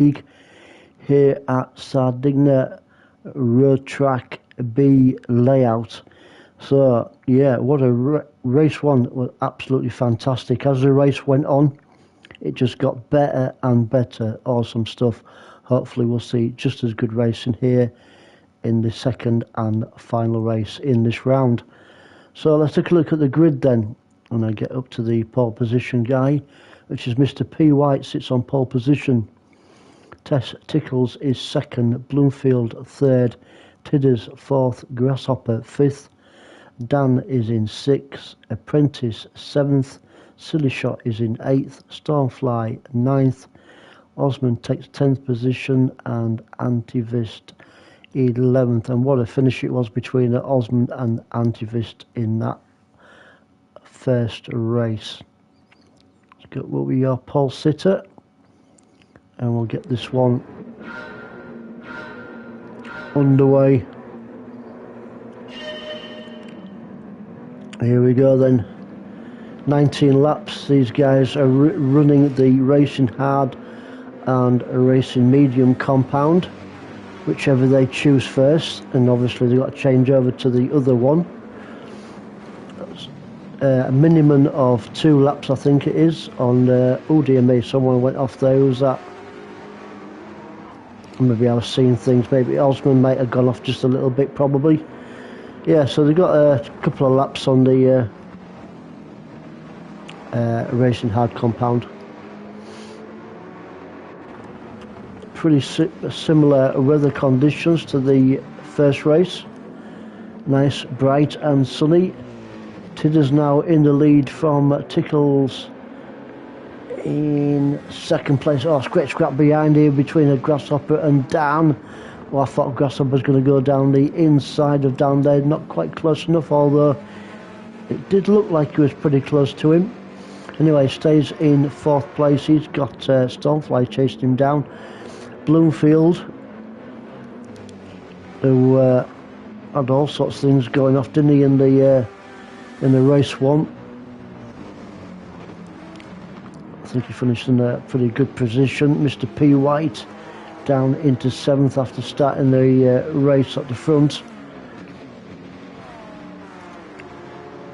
League here at Sardegna Road Track B layout. So yeah, what a race one was absolutely fantastic. As the race went on, it just got better and better. Awesome stuff. Hopefully we'll see just as good racing here in the second and final race in this round. So let's take a look at the grid then, and I get up to the pole position guy, which is Mr. P. White, sits on pole position. Tess Tickles is second, Bloomfield third, Tidders fourth, Grasshopper fifth, Dan is in sixth, Apprentice seventh, Silly Shot is in eighth, Stormfly ninth, Osmond takes 10th position, and Antivist 11th. And what a finish it was between Osmond and Antivist in that first race. Let's go what we are pole sitter, and we'll get this one underway. Here we go then. 19 laps. These guys are running the racing hard and a racing medium compound, whichever they choose first, and obviously they've got to change over to the other one. A minimum of 2 laps, I think it is, on oh dear me, someone went off there. Who's that? Maybe I was seeing things. Maybe Osmond might have gone off just a little bit, probably. Yeah, so they've got a couple of laps on the racing hard compound. Pretty similar weather conditions to the first race. Nice, bright and sunny. Tidders now in the lead from Tickles in second place. Oh, great scrap behind here between a Grasshopper and Dan. Well, I thought Grasshopper was going to go down the inside of Dan there. Not quite close enough, although it did look like he was pretty close to him. Anyway, stays in fourth place. He's got Stormfly chasing him down. Bloomfield, who had all sorts of things going off, didn't he, in the race one. I think he finished in a pretty good position. Mr. P. White down into 7th after starting the race at the front.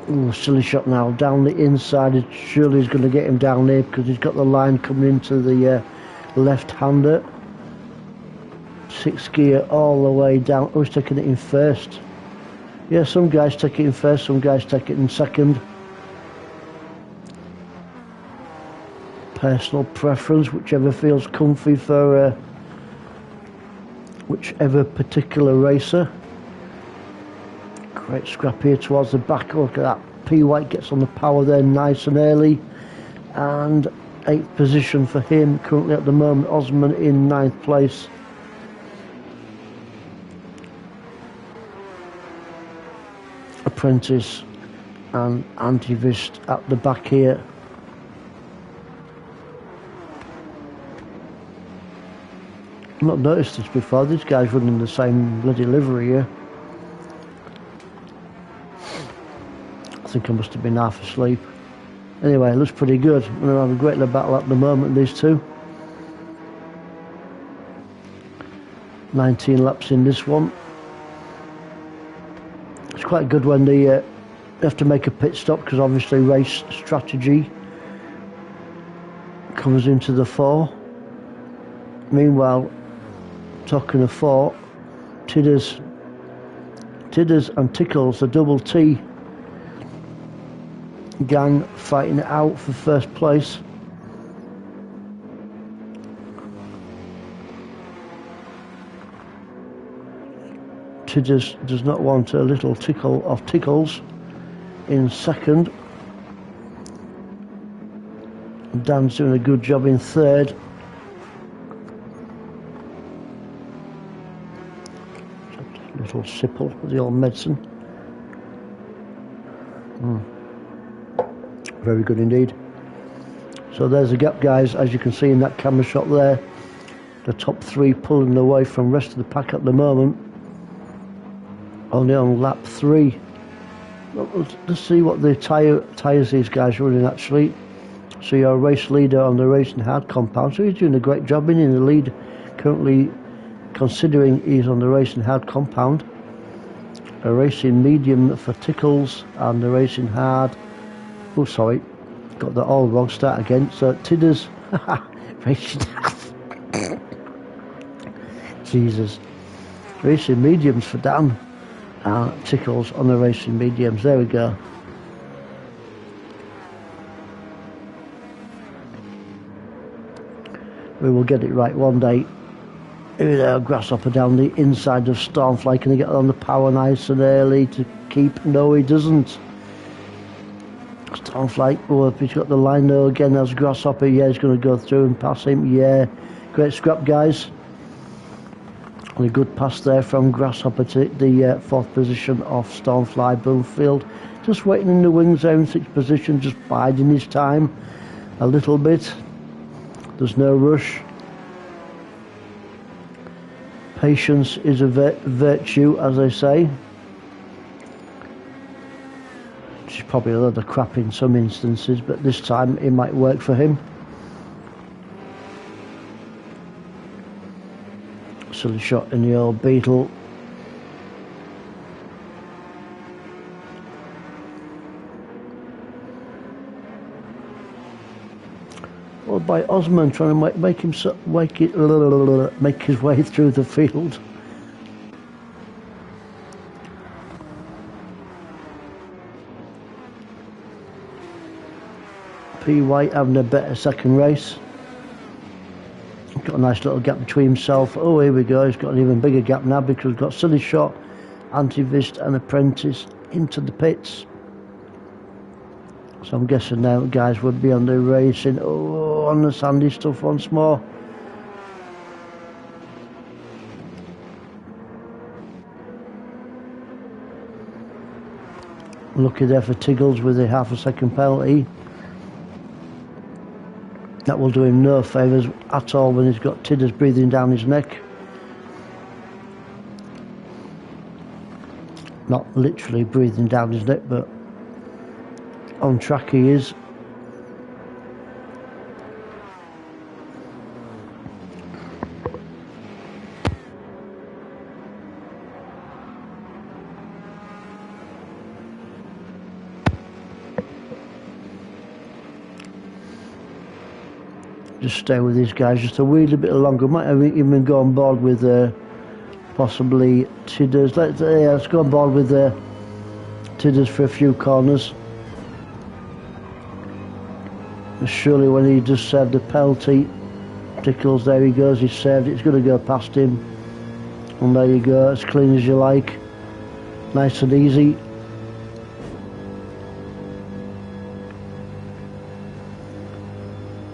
Ooh, Silly Shot now down the inside. Surely he's going to get him down here because he's got the line coming into the left-hander. 6th gear all the way down. Oh, he's taking it in first. Yeah, some guys take it in first, some guys take it in second. Personal preference, whichever feels comfy for whichever particular racer. Great scrap here towards the back. Look at that. P. White gets on the power there nice and early. And 8th position for him currently at the moment. Osmond in 9th place. Apprentice and Antivist at the back here. I've not noticed this before. These guys running the same bloody livery here. I think I must have been half asleep. Anyway, it looks pretty good. We're having a great little battle at the moment, these two. 19 laps in this one. It's quite good when they have to make a pit stop, because obviously race strategy comes into the fore. Meanwhile, talking of fore, Tidders and Tickles, the double T gang, fighting it out for first place. Tidders does not want a little tickle of Tickles in second. Dan's doing a good job in third. Little sipple of the old medicine. Very good indeed. So there's the gap, guys, as you can see in that camera shot there. The top 3 pulling away from the rest of the pack at the moment. Only on lap 3. Let's see what the tyres these guys are running actually. So you're a race leader on the Racing Hard compound. So he's doing a great job in the lead. Currently, considering he's on the Racing Hard compound. A Racing Medium for Tickles and the Racing Hard. Oh, sorry, got that all wrong. Start again. So Tidders, Racing Hard. Jesus. Racing Mediums for Dan. And Tickles on the Racing Mediums. There we go. We will get it right one day. Here we go, Grasshopper down the inside of Stormfly. Can he get on the power nice and early to keep? No, he doesn't. Stormfly, oh, if he's got the line though again as Grasshopper. Yeah, he's going to go through and pass him. Yeah, great scrap, guys. And a good pass there from Grasshopper to the fourth position of Stormfly. Bloomfield just waiting in the wings there in sixth position, just biding his time a little bit. There's no rush. Patience is a virtue, as they say. Which is probably a lot of crap in some instances, but this time it might work for him. Silly shot in the old Beetle. Well, by Osman trying to make him make his way through the field. P. White having a better second race. Got a nice little gap between himself. Oh, here we go. He's got an even bigger gap now because we've got Silly Shot, Antivist and Apprentice into the pits. So I'm guessing now guys would be on the racing. Oh, on the sandy stuff once more. Lucky there for Tiggles with a half a second penalty. That will do him no favours at all when he's got Tidders breathing down his neck. Not literally breathing down his neck, but on track he is. Just stay with these guys just a wee little bit longer. Might have even go on board with possibly Tidders. Let's go on board with Tidders for a few corners. Surely when he just served the penalty, Tickles, there he goes, he's served it, it's going to go past him. And there you go, as clean as you like. Nice and easy.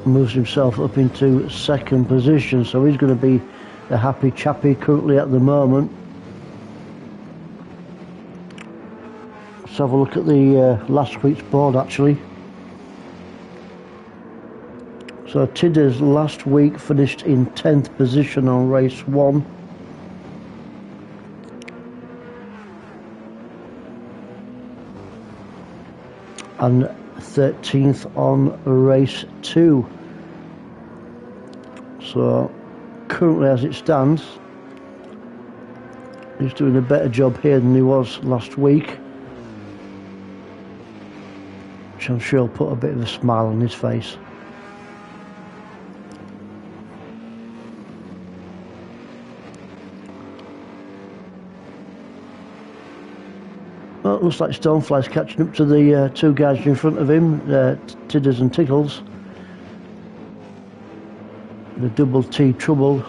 Moves himself up into second position, so he's going to be a happy chappy currently at the moment. Let's have a look at the last week's board actually. So Tidders last week finished in 10th position on race 1. And 13th on race 2. So currently as it stands, he's doing a better job here than he was last week, which I'm sure will put a bit of a smile on his face. Well, it looks like Stonefly's catching up to the two guys in front of him, Tidders and Tickles. The double T trouble.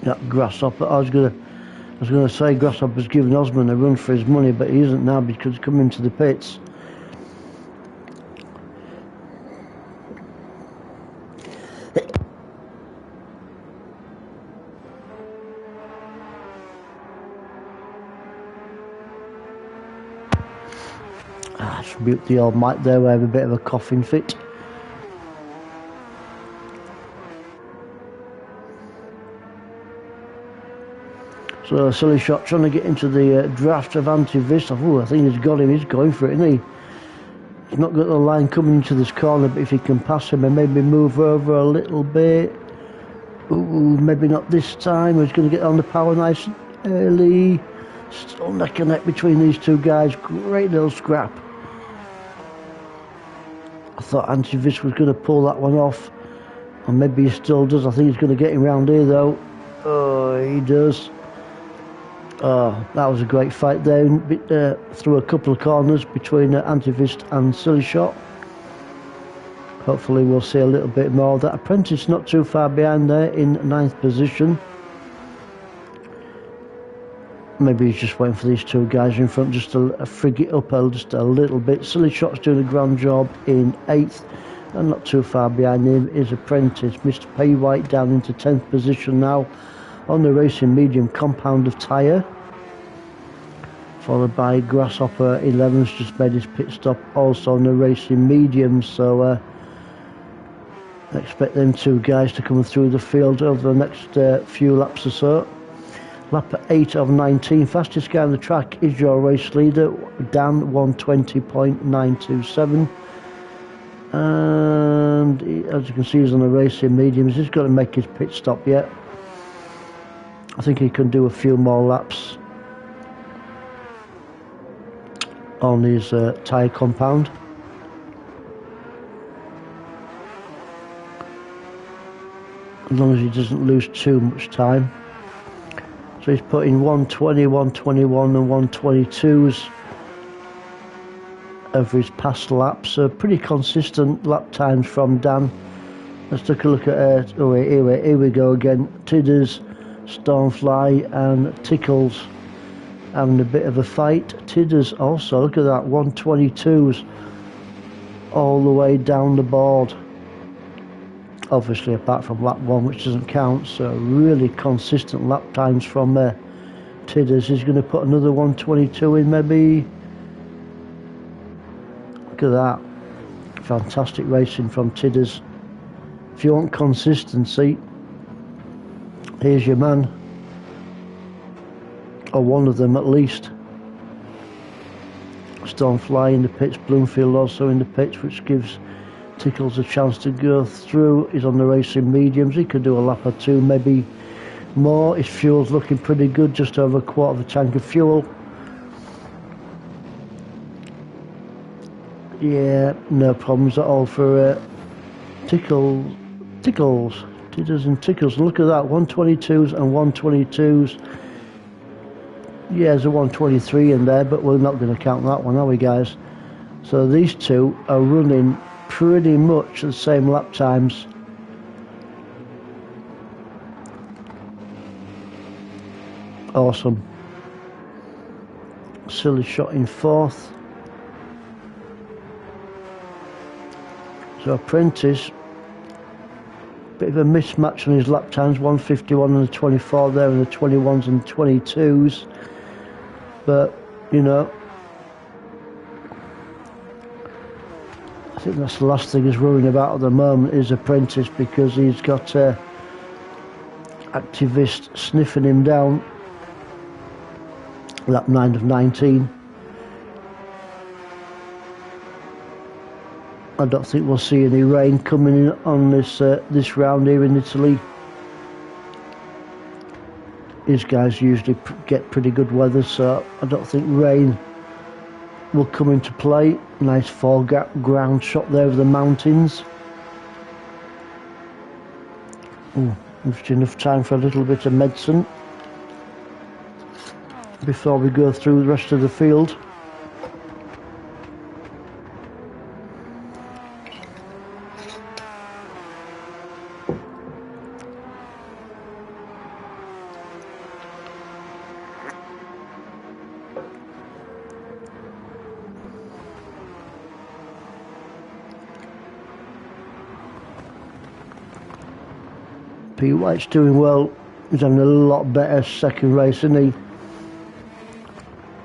That Grasshopper, I was gonna say Grasshopper's giving Osman a run for his money, but he isn't now because he's coming to the pits. Rebuke the old mic there, we have a bit of a coughing fit. So Silly Shot trying to get into the draft of Antivis. I think he's got him. He's going for it, isn't he? He's not got the line coming into this corner, but if he can pass him and maybe move over a little bit. Ooh, maybe not this time. He's going to get on the power nice and early. Still neck and neck between these two guys. Great little scrap. I thought Antivis was going to pull that one off. And maybe he still does. I think he's going to get him round here though. Oh, he does. Oh, that was a great fight there. Through a couple of corners between Antivist and Silly Shot. Hopefully we'll see a little bit more of that. Apprentice not too far behind there in 9th position. Maybe he's just waiting for these two guys in front just to frig it up just a little bit. Silly Shot's doing a grand job in 8th. And not too far behind him is Apprentice. Mr. Pay White down into 10th position now on the racing medium compound of tyre. Followed by Grasshopper 11's just made his pit stop also on the racing medium. So expect them two guys to come through the field over the next few laps or so. Lap 8 of 19. Fastest guy on the track is your race leader, Dan, 120.927. And as you can see, he's on the racing mediums. He's got to make his pit stop yet. I think he can do a few more laps on his tyre compound. As long as he doesn't lose too much time. So he's putting 120, 121 and 122s over his past laps. Pretty consistent lap times from Dan. Let's take a look at here we go again. Tidders, Stormfly and Tickles having a bit of a fight. Tidders also, look at that, 122s all the way down the board. Obviously apart from lap 1, which doesn't count. So really consistent lap times from Tidders. He's going to put another 122 in maybe. Look at that. Fantastic racing from Tidders. If you want consistency, here's your man. Or one of them at least. Stormfly in the pits, Bloomfield also in the pits, which gives Tickles a chance to go through. He's on the racing mediums. He could do a lap or two, maybe more. His fuel's looking pretty good, just over a quarter of a tank of fuel. Yeah, no problems at all for Tidders and Tickles. Look at that, 122s and 122s. Yeah, there's a 123 in there, but we're not going to count that one, are we, guys? So these two are running pretty much the same lap times. Awesome. Silly Shot in 4th. So Apprentice, bit of a mismatch on his lap times, 151 and the 24 there, and the 21s and 22s. But, you know, I think that's the last thing he's worrying about at the moment is Apprentice, because he's got Activist sniffing him down. Lap 9 of 19. I don't think we'll see any rain coming in on this round here in Italy. These guys usually get pretty good weather, so I don't think rain will come into play. Nice foreground shot there of the mountains. Just enough time for a little bit of medicine before we go through the rest of the field. P. White's doing well. He's having a lot better second race, isn't he?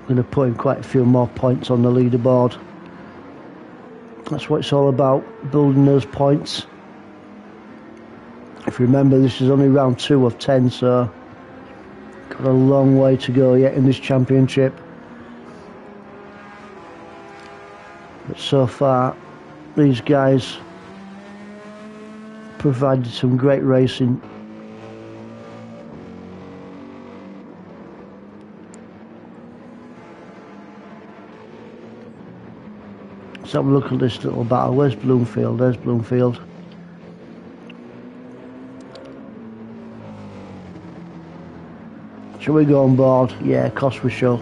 Going to put in quite a few more points on the leaderboard. That's what it's all about, building those points. If you remember, this is only round 2 of 10, so Got a long way to go yet in this championship. But so far, these guys provided some great racing. Let's have a look at this little battle. Where's Bloomfield? There's Bloomfield. Shall we go on board? Yeah, of course we shall.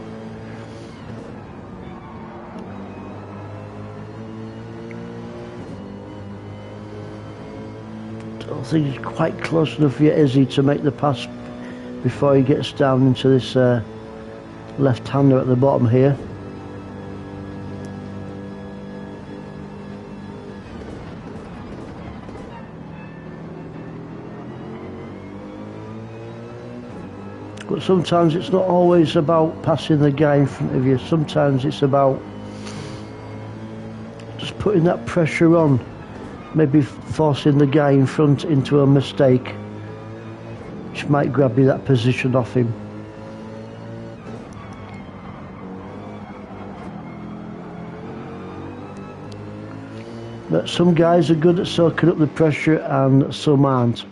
I think he's quite close enough yet, is he, to make the pass before he gets down into this left-hander at the bottom here. But sometimes it's not always about passing the guy in front of you. Sometimes it's about just putting that pressure on. Maybe forcing the guy in front into a mistake, which might grab you that position off him. But some guys are good at soaking up the pressure and some aren't.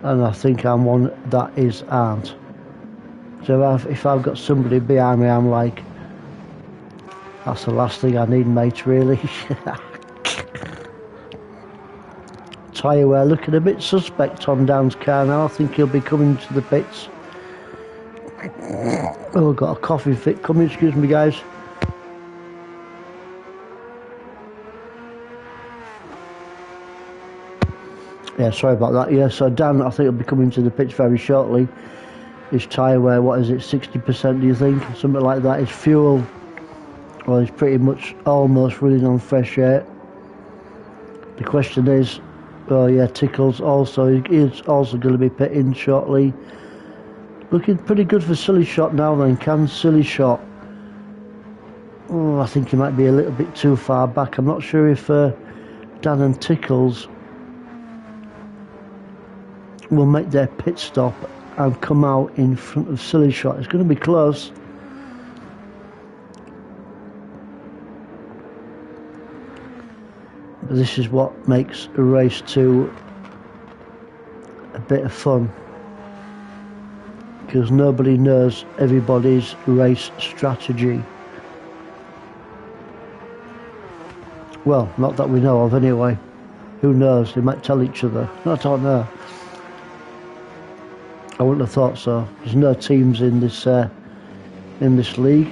And I think I'm one that aren't. So if I've got somebody behind me, I'm like, that's the last thing I need, mate, really. Tyre wear looking a bit suspect on Dan's car now. I think he'll be coming to the pits. Oh, got a coffee fit coming, excuse me guys. Yeah, sorry about that. Yeah, so Dan, I think he'll be coming to the pits very shortly. His tyre wear, what is it, 60% do you think? Something like that. His fuel, well, he's pretty much almost running on fresh air. The question is, oh yeah, Tickles also, he's also going to be pitting shortly. Looking pretty good for Silly Shot now then. Can Silly Shot? Oh, I think he might be a little bit too far back. I'm not sure if Dan and Tickles will make their pit stop and come out in front of Silly Shot. It's going to be close. But this is what makes a race 2 a bit of fun, because nobody knows everybody's race strategy. Well, not that we know of anyway. Who knows? They might tell each other. I don't know. I wouldn't have thought so. There's no teams in this league.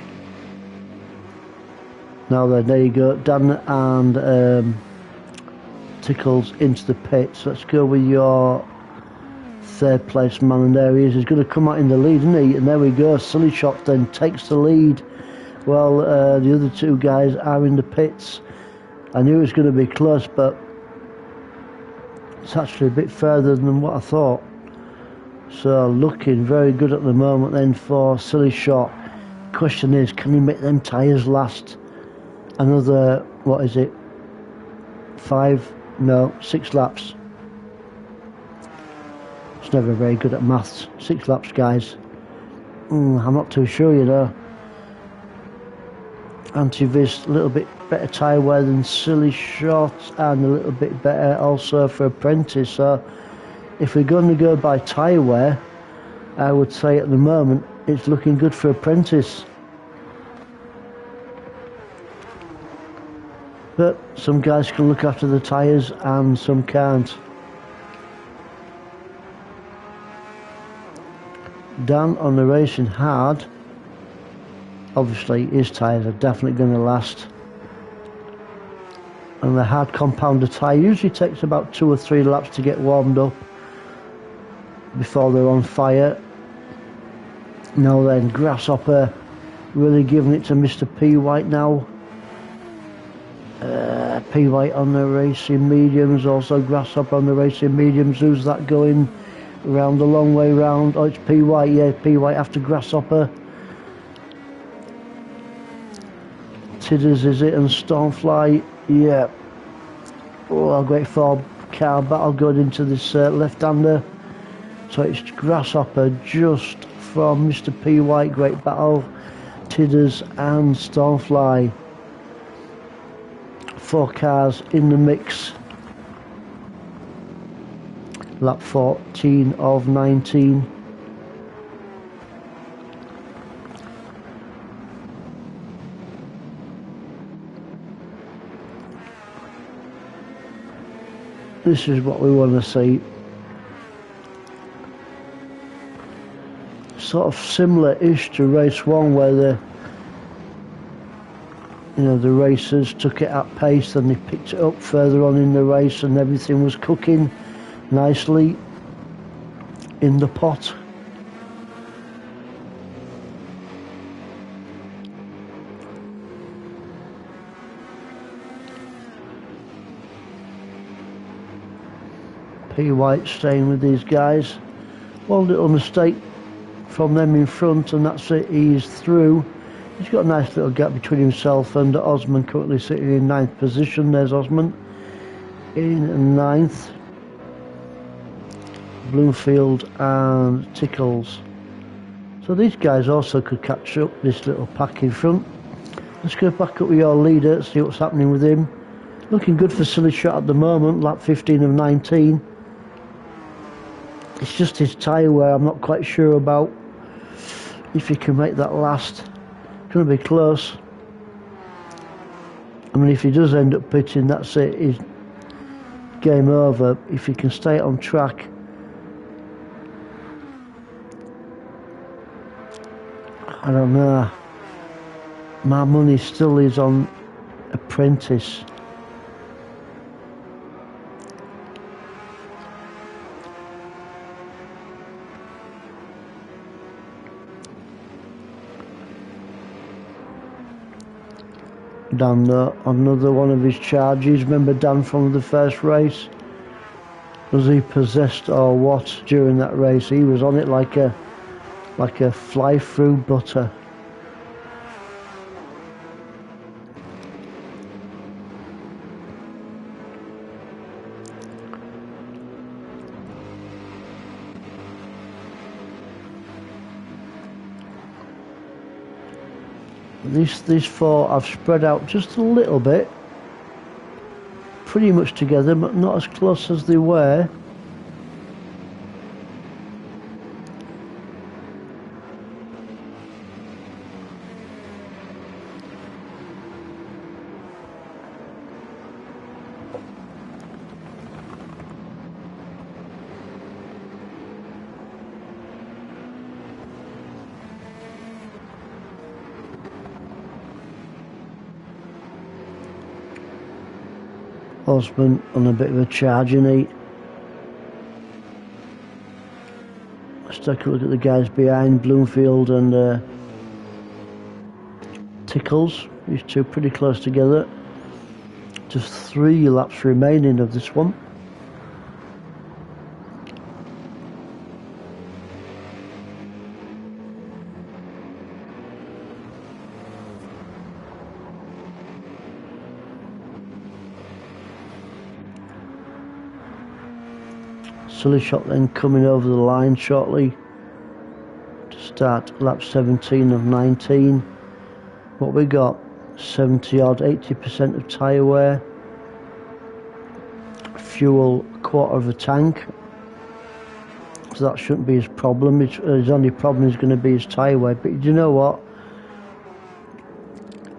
Now then, there you go. Dan and Tickles into the pits. Let's go with your third place man, and there he is. He's going to come out in the lead, isn't he? And there we go. Silly Shot then takes the lead. Well, the other two guys are in the pits. I knew it was going to be close, but it's actually a bit further than what I thought. So looking very good at the moment then for Silly Shot. Question is, can he make them tyres last another, what is it, 6 laps? It's never very good at maths. 6 laps, guys. I'm not too sure, you know. Antivis, a little bit better tyre wear than Silly Shot, and a little bit better also for Apprentice. So if we're going to go by tyre wear, I would say at the moment it's looking good for Apprentice. But some guys can look after the tyres and some can't. Dan on the racing hard. Obviously his tyres are definitely going to last. And the hard compounder tyre usually takes about 2 or 3 laps to get warmed up before they're on fire. Now then, Grasshopper really giving it to Mr. P. White now. P. White on the racing mediums, also Grasshopper on the racing mediums. Who's that going round the long way round? Oh, it's P. White, yeah, P. White after Grasshopper. Tidders is it, and Stormfly, yeah. Oh, a great 4-car battle going into this left-hander. So it's Grasshopper just from Mr. P. White, Great Battle, Tidders and Stormfly. 4 cars in the mix. Lap 14 of 19. This is what we want to see. Sort of similar-ish to race 1, where the racers took it at pace and they picked it up further on in the race and everything was cooking nicely in the pot. P. White staying with these guys. One little mistake from them in front and that's it, he's through. He's got a nice little gap between himself and Osman, currently sitting in 9th position. There's Osman in 9th. Bloomfield and Tickles. So these guys also could catch up this little pack in front. Let's go back up with your leader, see what's happening with him. Looking good for Silly Shot at the moment, lap 15 of 19. It's just his tyre wear I'm not quite sure about. If he can make that last, it's going to be close. I mean, if he does end up pitting, that's it, he's game over. If he can stay on track, I don't know. My money still is on Apprentice. Dan, another one of his charges. Remember Dan from the first race? Was he possessed or what during that race? He was on it like a fly through butter. These 4 have spread out just a little bit, pretty much together, but not as close as they were. Osman on a bit of a charge in it. Let's take a look at the guys behind, Bloomfield and Tickles. These two pretty close together. Just 3 laps remaining of this one. Silly Shot then coming over the line shortly to start lap 17 of 19. What we got? 70 odd, 80% of tyre wear. Fuel, 1/4 of a tank. So that shouldn't be his problem. His only problem is going to be his tyre wear. But you know what?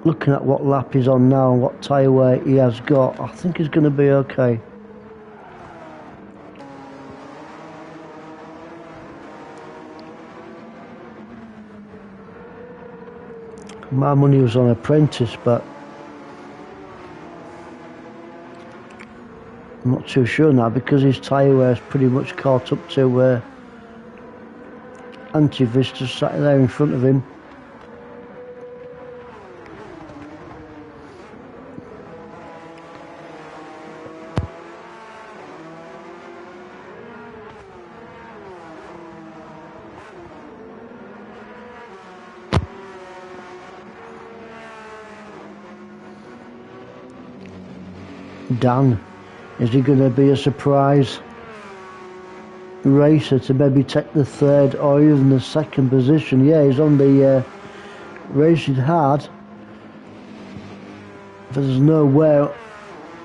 Looking at what lap he's on now and what tyre wear he has got, I think he's going to be okay. My money was on Apprentice, but I'm not too sure now because his tyre wear is pretty much caught up to where Anti-Vista sat there in front of him. Dan, is he going to be a surprise? racer to maybe take the third or even the second position. Yeah, he's on the racing hard. There's no wear,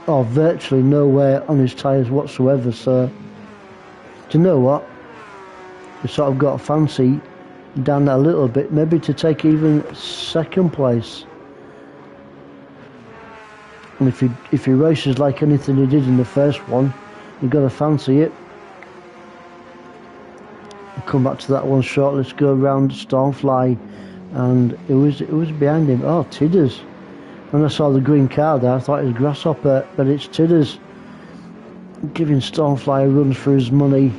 or virtually no wear on his tyres whatsoever, so do you know what? We sort of got a fancy down a little bit, maybe to take even second place. And if he races like anything he did in the first one, you've got to fancy it. We'll come back to that one short. Let's go around Stormfly, and it was behind him. Oh, Tidders. When I saw the green car there, I thought it was Grasshopper, but it's Tidders. Giving Stormfly a run for his money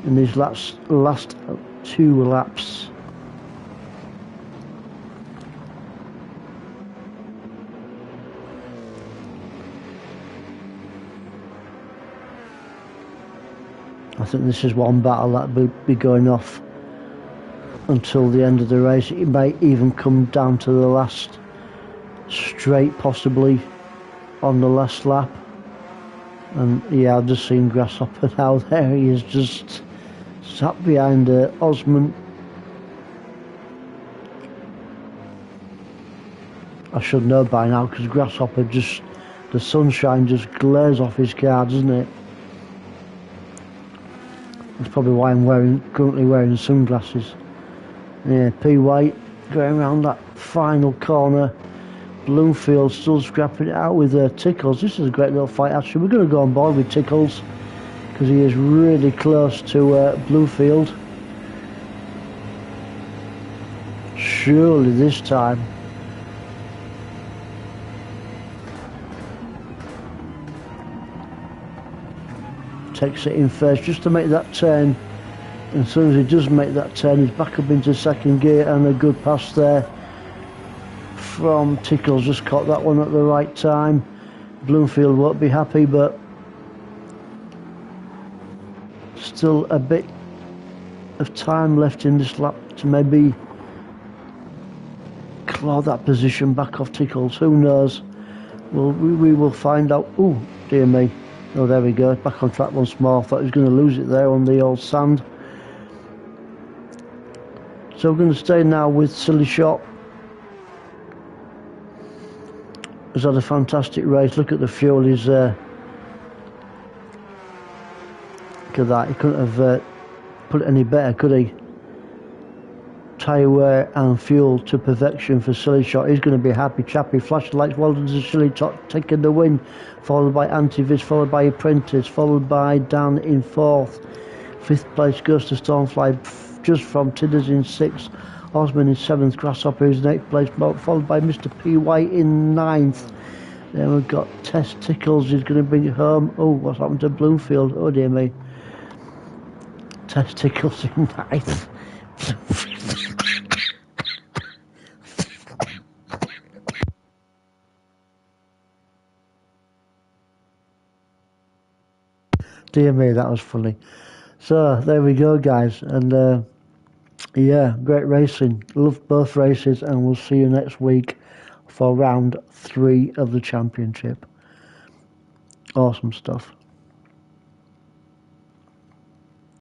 in these last 2 laps. I think this is one battle that will be going off until the end of the race. It may even come down to the last straight, possibly on the last lap. And yeah, I've just seen Grasshopper now. There he is, just sat behind Osman. I should know by now, because Grasshopper just, the sunshine just glares off his car, doesn't it? That's probably why I'm currently wearing sunglasses. Yeah, P. White going around that final corner. Bloomfield still scrapping it out with Tickles. This is a great little fight, actually. We're going to go on board with Tickles because he is really close to Bluefield. Surely this time. Takes it in first just to make that turn. And as soon as he does make that turn, he's back up into second gear, and a good pass there from Tickles. Just caught that one at the right time. Bloomfield won't be happy, but still a bit of time left in this lap to maybe claw that position back off Tickles. Who knows? Well, we will find out. Oh, dear me. Oh, there we go. Back on track once more. Thought he was going to lose it there on the old sand. So we're going to stay now with Silly Shot. He's had a fantastic race. Look at the fuel. He's look at that. He couldn't have put it any better, could he? Tyre wear and fuel to perfection for Silly Shot. He's going to be a happy chappy. Flash lights, well done to Silly Shot, taking the win. Followed by Antivis, followed by Apprentice, followed by Dan in 4th. 5th place goes to Stormfly, just from Tidders in 6th. Osman in 7th, Grasshopper is in 8th place, followed by Mr. P. White in 9th. Then we've got Tess Tickles, who's going to bring it home. Oh, what's happened to Bloomfield? Oh dear me. Tess Tickles in 9th. Dear me, that was funny. So there we go, guys, and yeah, great racing. Love both races, and we'll see you next week for round 3 of the championship. Awesome stuff.